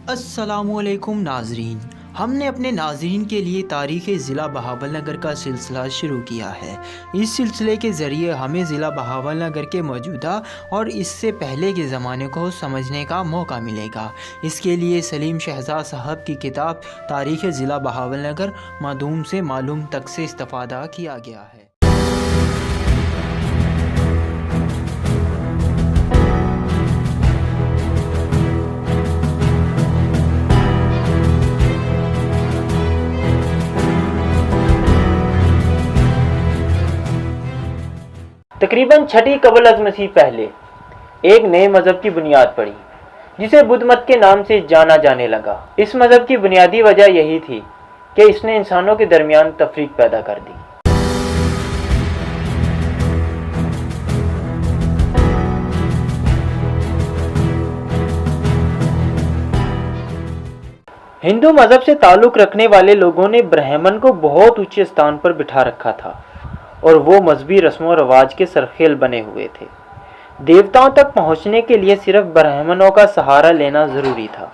अस्सलामुअलैकुम नाजरीन, हमने अपने नाजरीन के लिए तारीख़ ज़िला बहावलनगर का सिलसिला शुरू किया है। इस सिलसिले के ज़रिए हमें ज़िला बहावलनगर के मौजूदा और इससे पहले के ज़माने को समझने का मौका मिलेगा। इसके लिए सलीम शहजाद साहब की किताब तारीख़ ज़िला बहावलनगर मादूम से मालूम तक से इस्तिफ़ादा किया गया है। तकरीबन छठी कबल अज़ मसीह पहले एक नए मज़हब की बुनियाद पड़ी जिसे बुद्ध मत के नाम से जाना जाने लगा। इस मज़हब की बुनियादी वजह यही थी कि इसने इंसानों के दरमियान तफरीक पैदा कर दी। हिंदू मज़हब से ताल्लुक़ रखने वाले लोगों ने ब्राह्मण को बहुत ऊंचे स्थान पर बिठा रखा था और वो मजहबी रस्मों रवाज के सरखेल बने हुए थे। देवताओं तक पहुंचने के लिए सिर्फ ब्राह्मणों का सहारा लेना ज़रूरी था।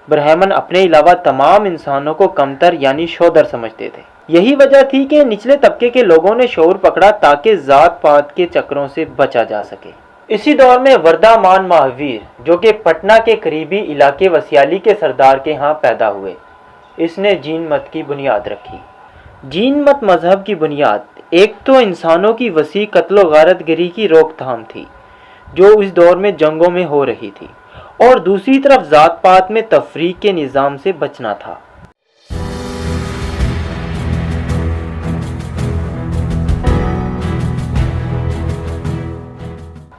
ब्राह्मण अपने अलावा तमाम इंसानों को कमतर यानी शूद्र समझते थे। यही वजह थी कि निचले तबके के लोगों ने शौर पकड़ा ताकि जात पात के चक्रों से बचा जा सके। इसी दौर में वर्धामान महावीर, जो कि पटना के करीबी इलाके वसियाली के सरदार के यहाँ पैदा हुए, इसने जीन मत की बुनियाद रखी। जीन मत मजहब की बुनियाद एक तो इंसानों की वसी कत्लो गारतगिरी की रोकथाम थी जो इस दौर में जंगों में हो रही थी, और दूसरी तरफ जात पात में तफरीक के निज़ाम से बचना था।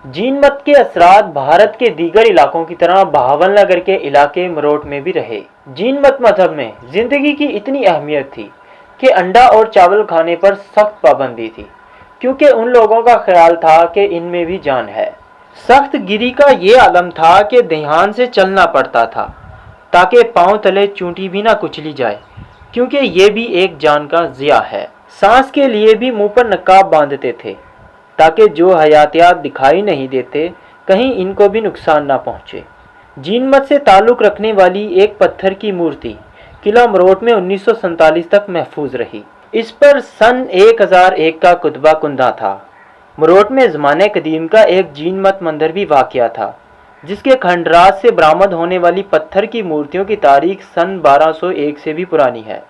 जीन मत के असरात भारत के दीगर इलाकों की तरह बहावलनगर के इलाके मरोट में भी रहे। जीन मत मजहब में जिंदगी की इतनी अहमियत थी कि अंडा और चावल खाने पर सख्त पाबंदी थी, क्योंकि उन लोगों का ख्याल था कि इनमें भी जान है। सख्त गिरी का ये आलम था कि ध्यान से चलना पड़ता था ताकि पांव तले चूंटी भी ना कुचली जाए, क्योंकि ये भी एक जान का ज़िया है। सांस के लिए भी मुंह पर नकाब बांधते थे ताकि जो हयातियात दिखाई नहीं देते कहीं इनको भी नुकसान ना पहुँचे। जीन मत से ताल्लुक़ रखने वाली एक पत्थर की मूर्ति किला मरोट में 1947 तक महफूज रही। इस पर सन 1001 का कुतबा कुंदा था। मरोट में ज़माने कदीम का एक जीन मत मंदिर भी वाक़या था, जिसके खंडरात से बरामद होने वाली पत्थर की मूर्तियों की तारीख सन 1201 से भी पुरानी है।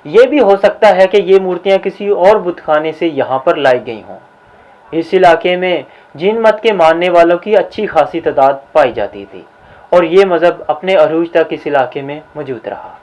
ये भी हो सकता है कि ये मूर्तियाँ किसी और बुतखाने से यहाँ पर लाई गई हों। इस इलाके में जीन मत के मानने वालों की अच्छी खासी तादाद पाई जाती थी और ये मज़हब अपने अरूज तक इस इलाके में मौजूद रहा।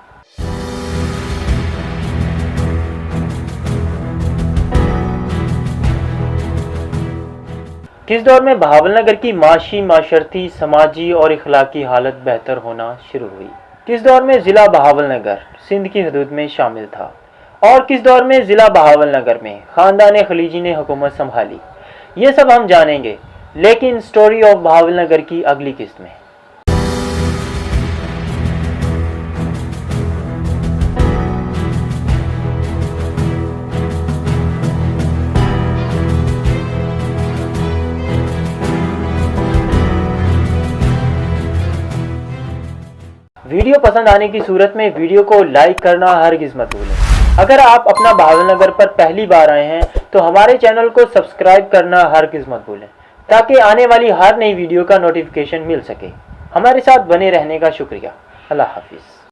किस दौर में बहावलनगर की माशी, माशरती, समाजी और इखलाकी हालत बेहतर होना शुरू हुई? किस दौर में ज़िला बहावलनगर सिंध की हदूद में शामिल था और किस दौर में ज़िला बहावलनगर में ख़ानदान खलीजी ने हुकूमत संभाली, ये सब हम जानेंगे, लेकिन स्टोरी ऑफ बहावलनगर की अगली किस्त में। वीडियो पसंद आने की सूरत में वीडियो को लाइक करना हरगिज़ मत भूलें। अगर आप अपना बहावलनगर पर पहली बार आए हैं तो हमारे चैनल को सब्सक्राइब करना हरगिज़ मत भूलें ताकि आने वाली हर नई वीडियो का नोटिफिकेशन मिल सके। हमारे साथ बने रहने का शुक्रिया। अल्लाह हाफिज़।